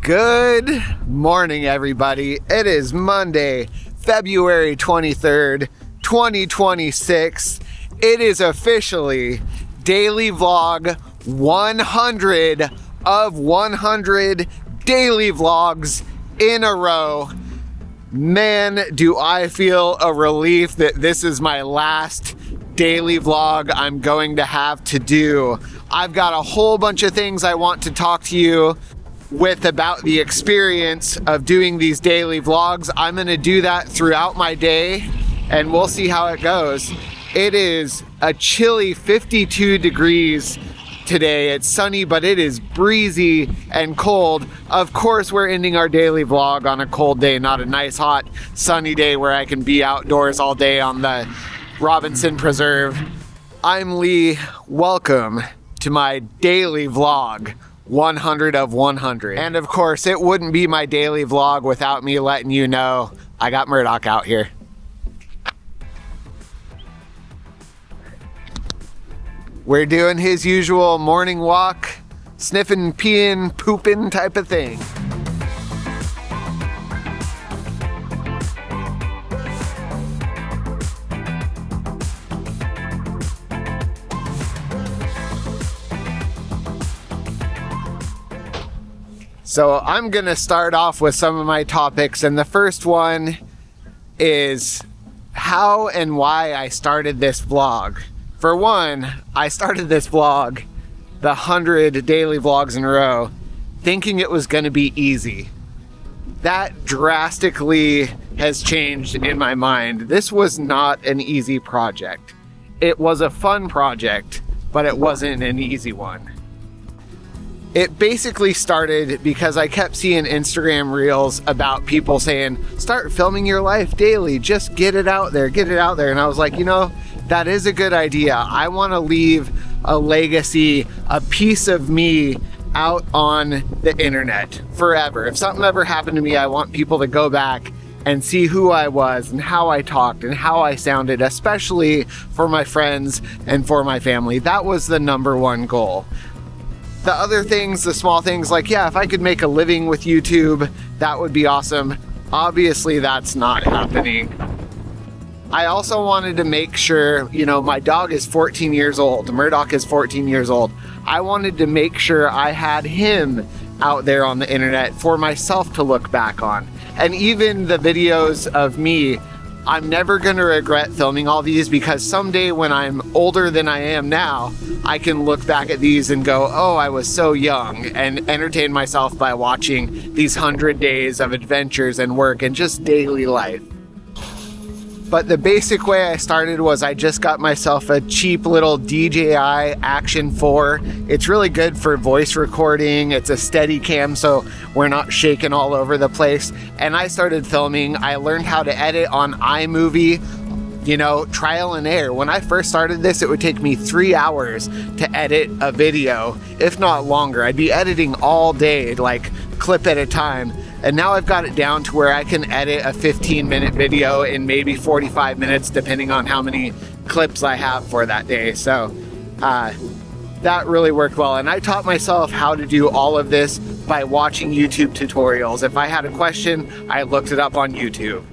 Good morning, everybody. It is Monday, February 23rd, 2026. It is officially Daily Vlog 100 of 100 daily vlogs in a row. Man, do I feel a relief that this is my last daily vlog I'm going to have to do. I've got a whole bunch of things I want to talk to you with about the experience of doing these daily vlogs. I'm gonna do that throughout my day and we'll see how it goes. It is a chilly 52 degrees today. It's sunny, but it is breezy and cold. Of course, we're ending our daily vlog on a cold day, not a nice hot sunny day where I can be outdoors all day on the Robinson Preserve. I'm Lee. Welcome to my daily vlog 100 of 100. And of course, it wouldn't be my daily vlog without me letting you know I got Murdoch out here. We're doing his usual morning walk, sniffing, peeing, pooping type of thing. So I'm gonna start off with some of my topics, and the first one is how and why I started this vlog. For one, I started this vlog, the 100 daily vlogs in a row, thinking it was gonna be easy. That drastically has changed in my mind. This was not an easy project. It was a fun project, but it wasn't an easy one. It basically started because I kept seeing Instagram reels about people saying, start filming your life daily, just get it out there, get it out there. And I was like, you know, that is a good idea. I want to leave a legacy, a piece of me out on the internet forever. If something ever happened to me, I want people to go back and see who I was and how I talked and how I sounded, especially for my friends and for my family. That was the number one goal. The other things, the small things, like, yeah, if I could make a living with YouTube, that would be awesome. Obviously, that's not happening. I also wanted to make sure, you know, my dog is 14 years old. Murdoch is 14 years old. I wanted to make sure I had him out there on the internet for myself to look back on. And even the videos of me, I'm never going to regret filming all these, because someday when I'm older than I am now, I can look back at these and go, oh, I was so young, and entertain myself by watching these 100 days of adventures and work and just daily life. But the basic way I started was I just got myself a cheap little DJI Action 4. It's really good for voice recording. It's a steady cam, so we're not shaking all over the place. And I started filming. I learned how to edit on iMovie, you know, trial and error. When I first started this, it would take me 3 hours to edit a video, if not longer. I'd be editing all day, like clip at a time. And now I've got it down to where I can edit a 15-minute video in maybe 45 minutes, depending on how many clips I have for that day. So that really worked well. And I taught myself how to do all of this by watching YouTube tutorials. If I had a question, I looked it up on YouTube.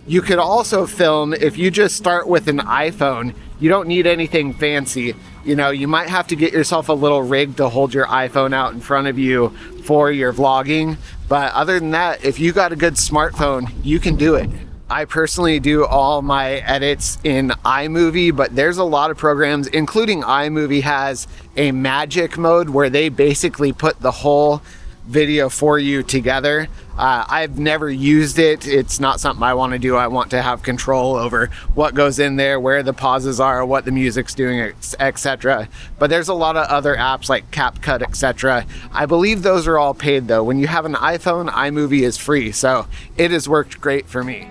You could also film if you just start with an iPhone. You don't need anything fancy. You know, you might have to get yourself a little rig to hold your iPhone out in front of you for your vlogging. But other than that, if you got a good smartphone, you can do it. I personally do all my edits in iMovie, but there's a lot of programs, including iMovie has a magic mode where they basically put the whole video for you together. I've never used it. It's not something I want to do. I want to have control over what goes in there, where the pauses are, what the music's doing, etc. But there's a lot of other apps like CapCut, etc. I believe those are all paid though. When you have an iPhone, iMovie is free, so it has worked great for me.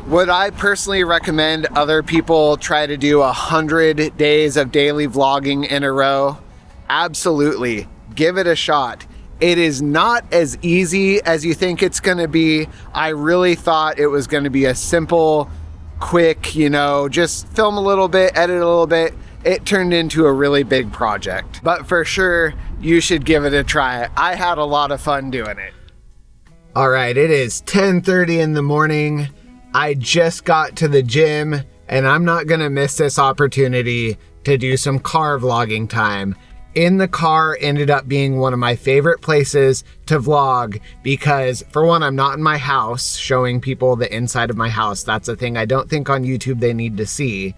Would I personally recommend other people try to do 100 days of daily vlogging in a row? Absolutely. Give it a shot. It is not as easy as you think it's going to be. I really thought it was going to be a simple quick, just film a little bit, edit a little bit. It turned into a really big project. But for sure, you should give it a try. I had a lot of fun doing it. All right, it is 10:30 in the morning. I just got to the gym, and I'm not gonna miss this opportunity to do some car vlogging time. In the car ended up being one of my favorite places to vlog because, for one, I'm not in my house showing people the inside of my house. That's a thing I don't think on YouTube they need to see.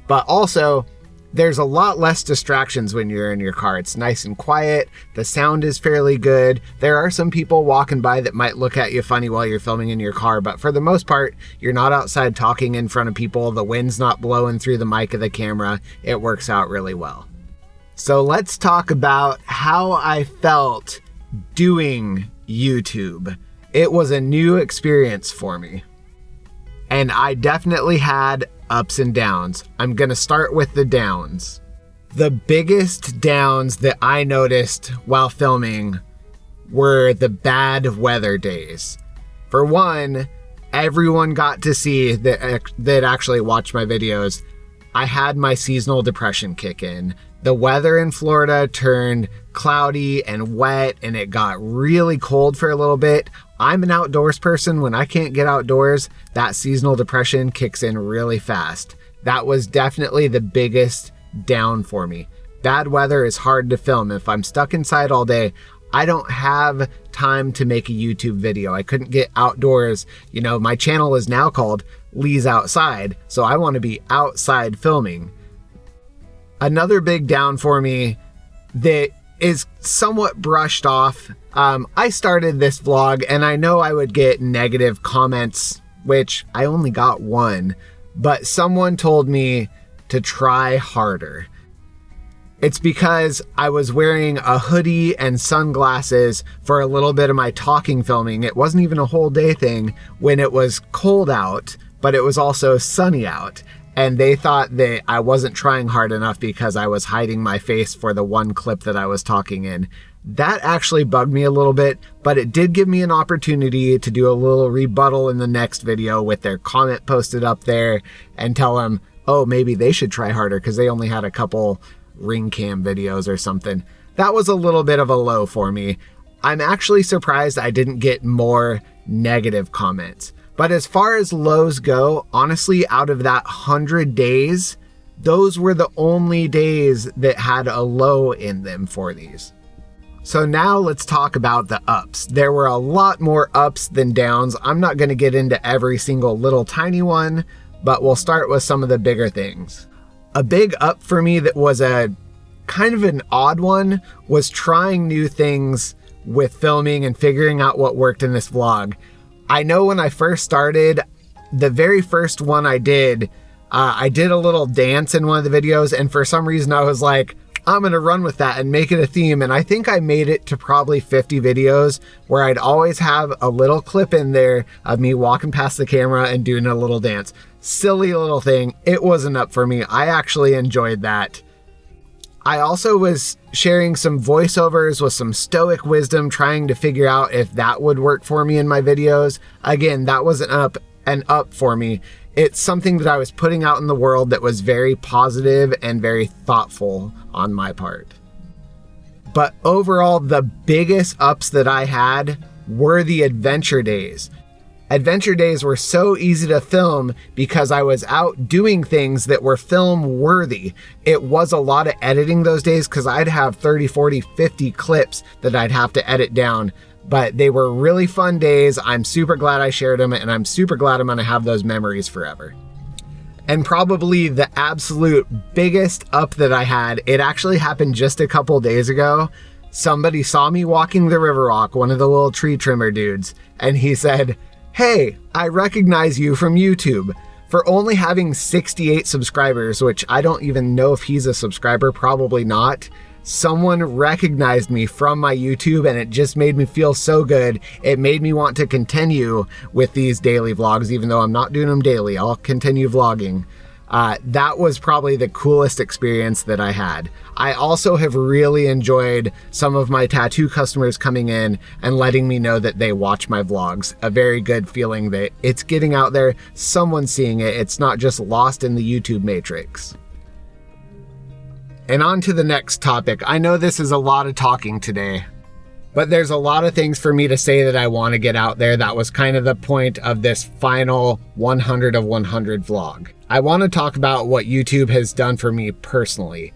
But also, there's a lot less distractions when you're in your car. It's nice and quiet. The sound is fairly good. There are some people walking by that might look at you funny while you're filming in your car, but for the most part, you're not outside talking in front of people. The wind's not blowing through the mic of the camera. It works out really well. So let's talk about how I felt doing YouTube. It was a new experience for me, and I definitely had ups and downs. I'm gonna start with the downs. The biggest downs that I noticed while filming were the bad weather days. For one, everyone got to see that actually watched my videos. I had my seasonal depression kick in. The weather in Florida turned cloudy and wet, and it got really cold for a little bit. I'm an outdoors person. When I can't get outdoors, that seasonal depression kicks in really fast. That was definitely the biggest down for me. Bad weather is hard to film. If I'm stuck inside all day, I don't have time to make a YouTube video. I couldn't get outdoors. My channel is now called Lee's Outside, so I want to be outside filming. Another big down for me that is somewhat brushed off. I started this vlog and I know I would get negative comments, which I only got one, but someone told me to try harder. It's because I was wearing a hoodie and sunglasses for a little bit of my talking filming. It wasn't even a whole day thing when it was cold out, but it was also sunny out. And they thought that I wasn't trying hard enough because I was hiding my face for the one clip that I was talking in. That actually bugged me a little bit, but it did give me an opportunity to do a little rebuttal in the next video with their comment posted up there and tell them, oh, maybe they should try harder because they only had a couple ring cam videos or something. That was a little bit of a low for me. I'm actually surprised I didn't get more negative comments. But as far as lows go, honestly, out of that 100 days, those were the only days that had a low in them for these. So now let's talk about the ups. There were a lot more ups than downs. I'm not going to get into every single little tiny one, but we'll start with some of the bigger things. A big up for me that was a kind of an odd one was trying new things with filming and figuring out what worked in this vlog. I know when I first started, the very first one I did a little dance in one of the videos, and for some reason I was like, I'm gonna run with that and make it a theme. And I think I made it to probably 50 videos where I'd always have a little clip in there of me walking past the camera and doing a little dance. Silly little thing. It wasn't up for me. I actually enjoyed that. I also was sharing some voiceovers with some stoic wisdom, trying to figure out if that would work for me in my videos. Again, that was an up for me. It's something that I was putting out in the world that was very positive and very thoughtful on my part. But overall, the biggest ups that I had were the adventure days. Adventure days were so easy to film because I was out doing things that were film worthy. It was a lot of editing those days because I'd have 30, 40, 50 clips that I'd have to edit down. But they were really fun days. I'm super glad I shared them, and I'm super glad I'm gonna have those memories forever. And probably the absolute biggest up that I had, it actually happened just a couple days ago. Somebody saw me walking the river walk, one of the little tree trimmer dudes, and he said, "Hey, I recognize you from YouTube." For only having 68 subscribers, which I don't even know if he's a subscriber, probably not, someone recognized me from my YouTube, and it just made me feel so good. It made me want to continue with these daily vlogs, even though I'm not doing them daily. I'll continue vlogging. That was probably the coolest experience that I had. I also have really enjoyed some of my tattoo customers coming in and letting me know that they watch my vlogs. A very good feeling that it's getting out there, someone's seeing it, it's not just lost in the YouTube matrix. And on to the next topic. I know this is a lot of talking today, but there's a lot of things for me to say that I want to get out there. That was kind of the point of this final 100 of 100 vlog. I want to talk about what YouTube has done for me personally.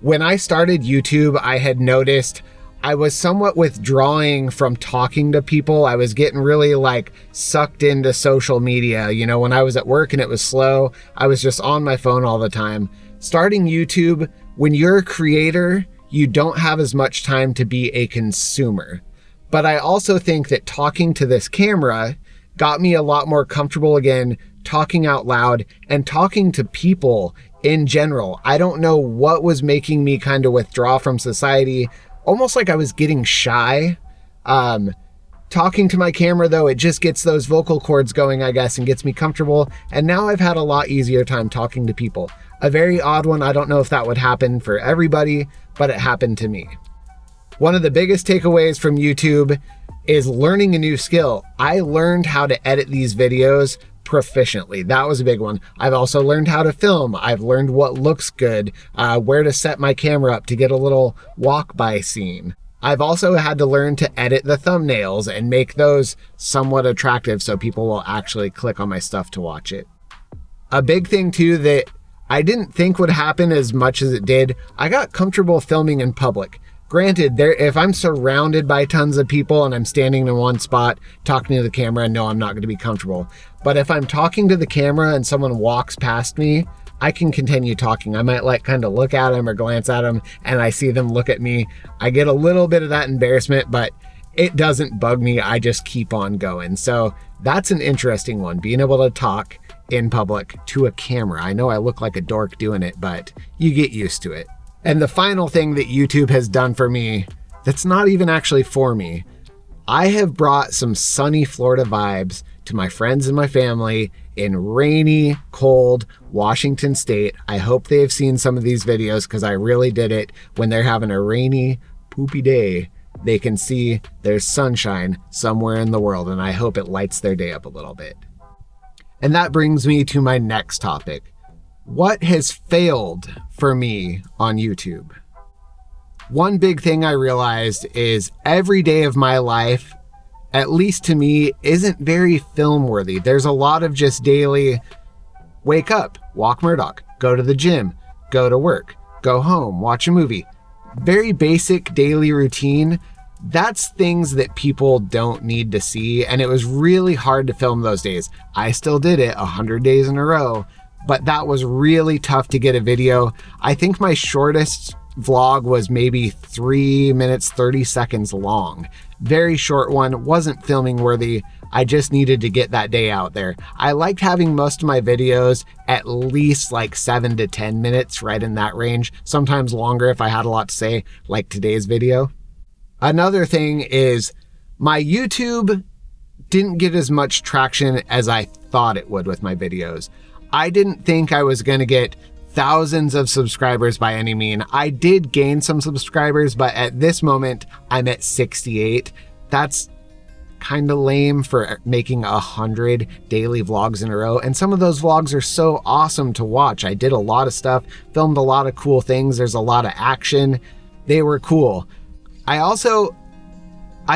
When I started YouTube, I had noticed I was somewhat withdrawing from talking to people. I was getting really like sucked into social media. You know, when I was at work and it was slow, I was just on my phone all the time. Starting YouTube, when you're a creator, you don't have as much time to be a consumer. But I also think that talking to this camera got me a lot more comfortable again, talking out loud and talking to people in general. I don't know what was making me kind of withdraw from society, almost like I was getting shy. Talking to my camera though, it just gets those vocal cords going, I guess, and gets me comfortable. And now I've had a lot easier time talking to people. A very odd one. I don't know if that would happen for everybody, but it happened to me. One of the biggest takeaways from YouTube is learning a new skill. I learned how to edit these videos proficiently. That was a big one. I've also learned how to film. I've learned what looks good, where to set my camera up to get a little walk-by scene. I've also had to learn to edit the thumbnails and make those somewhat attractive so people will actually click on my stuff to watch it. A big thing too that I didn't think would happen as much as it did, I got comfortable filming in public. Granted, if I'm surrounded by tons of people and I'm standing in one spot talking to the camera, no, I'm not going to be comfortable. But if I'm talking to the camera and someone walks past me, I can continue talking. I might like kind of look at them or glance at them and I see them look at me. I get a little bit of that embarrassment, but it doesn't bug me. I just keep on going. So that's an interesting one, being able to talk in public to a camera. I know I look like a dork doing it, but you get used to it. And the final thing that YouTube has done for me, that's not even actually for me, I have brought some sunny Florida vibes to my friends and my family in rainy, cold Washington State. I hope they've seen some of these videos because I really did it. When they're having a rainy, poopy day, they can see there's sunshine somewhere in the world, and I hope it lights their day up a little bit. And that brings me to my next topic. What has failed for me on YouTube? One big thing I realized is every day of my life, at least to me, isn't very film worthy. There's a lot of just daily wake up, walk Murdoch, go to the gym, go to work, go home, watch a movie. Very basic daily routine. That's things that people don't need to see, and it was really hard to film those days. I still did it 100 days in a row, but that was really tough to get a video. I think my shortest vlog was maybe 3 minutes, 30 seconds long. Very short one, wasn't filming worthy. I just needed to get that day out there. I liked having most of my videos at least like 7 to 10 minutes, right in that range. Sometimes longer if I had a lot to say, like today's video. Another thing is my YouTube didn't get as much traction as I thought it would with my videos. I didn't think I was going to get thousands of subscribers by any mean. I did gain some subscribers, but at this moment I'm at 68. That's kind of lame for making 100 daily vlogs in a row. And some of those vlogs are so awesome to watch. I did a lot of stuff, filmed a lot of cool things. There's a lot of action. They were cool. I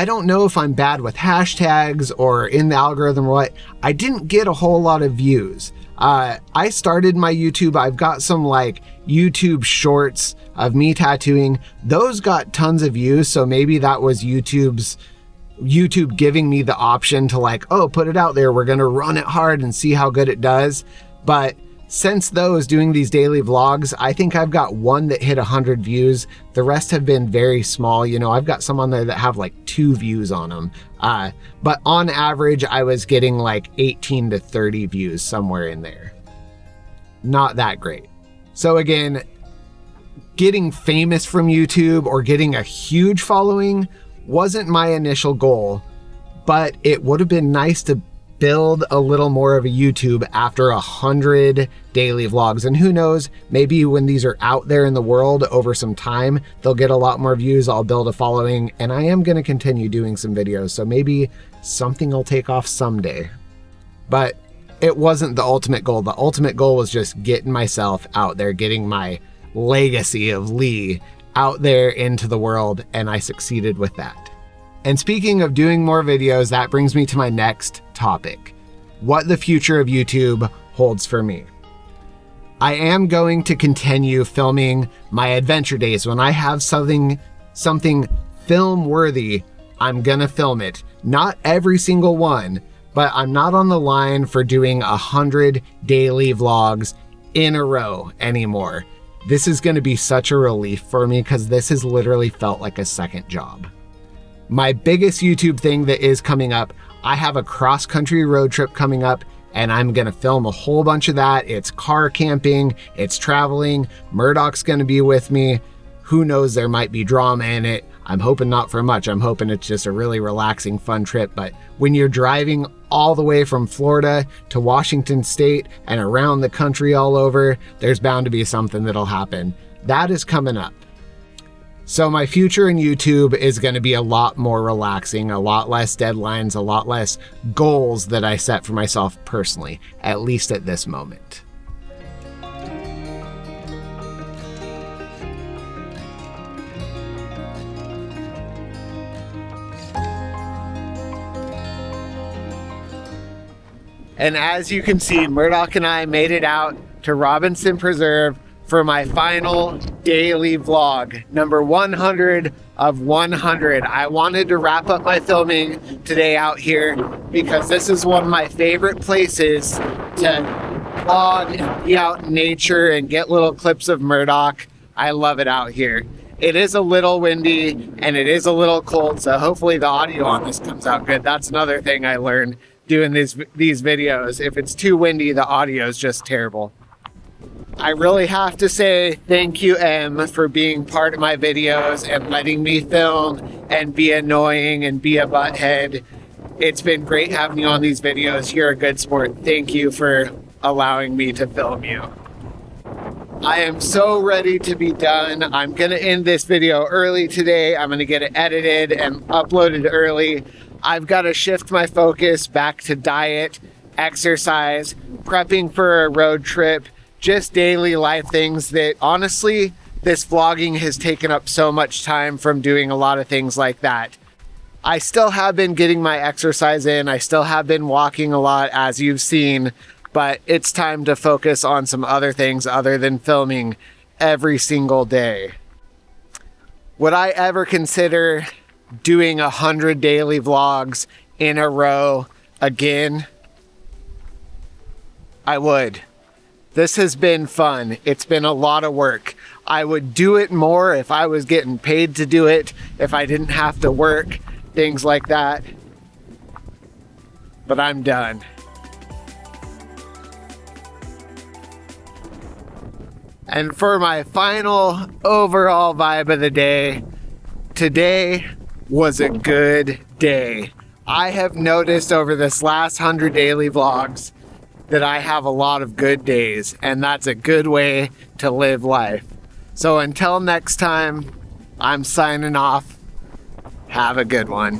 don't know if I'm bad with hashtags or in the algorithm or what. I didn't get a whole lot of views. I started my YouTube. I've got some like YouTube shorts of me tattooing. Those got tons of views. So maybe that was YouTube giving me the option to like, oh, put it out there. We're going to run it hard and see how good it does. But since those, doing these daily vlogs, I think I've got one that hit 100 views. The rest have been very small. You know, I've got some on there that have like 2 views on them. But on average, I was getting like 18 to 30 views somewhere in there. Not that great. So again, getting famous from YouTube or getting a huge following wasn't my initial goal, but it would have been nice to build a little more of a YouTube after 100 daily vlogs. And who knows, maybe when these are out there in the world over some time, they'll get a lot more views. I'll build a following, and I am going to continue doing some videos. So maybe something will take off someday. But it wasn't the ultimate goal. The ultimate goal was just getting myself out there, getting my legacy of Lee out there into the world, and I succeeded with that. And speaking of doing more videos, that brings me to my next topic: what the future of YouTube holds for me. I am going to continue filming my adventure days. When I have something film worthy, I'm gonna film it. Not every single one, but I'm not on the line for doing 100 daily vlogs in a row anymore. This is gonna be such a relief for me because this has literally felt like a second job. My biggest YouTube thing that is coming up, I have a cross-country road trip coming up, and I'm gonna film a whole bunch of that. It's car camping, it's traveling. Murdoch's gonna be with me. Who knows, there might be drama in it. I'm hoping not for much. I'm hoping it's just a really relaxing, fun trip. But when you're driving all the way from Florida to Washington State and around the country all over, there's bound to be something that'll happen. That is coming up. So my future in YouTube is going to be a lot more relaxing, a lot less deadlines, a lot less goals that I set for myself personally, at least at this moment. And as you can see, Murdoch and I made it out to Robinson Preserve for my final daily vlog, number 100 of 100. I wanted to wrap up my filming today out here because this is one of my favorite places to vlog and be out in nature and get little clips of Murdoch. I love it out here. It is a little windy and it is a little cold, so hopefully the audio on this comes out good. That's another thing I learned doing these videos. If it's too windy, the audio is just terrible. I really have to say thank you, Em, for being part of my videos and letting me film and be annoying and be a butthead. It's been great having you on these videos. You're a good sport. Thank you for allowing me to film you. I am so ready to be done. I'm gonna end this video early today. I'm gonna get it edited and uploaded early. I've got to shift my focus back to diet, exercise, prepping for a road trip, just daily life things that honestly, this vlogging has taken up so much time from doing a lot of things like that. I still have been getting my exercise in. I still have been walking a lot, as you've seen, but it's time to focus on some other things other than filming every single day. Would I ever consider doing 100 daily vlogs in a row again? I would. This has been fun. It's been a lot of work. I would do it more if I was getting paid to do it, if I didn't have to work, things like that. But I'm done. And for my final overall vibe of the day, today was a good day. I have noticed over this last 100 daily vlogs that I have a lot of good days, and that's a good way to live life. So until next time, I'm signing off. Have a good one.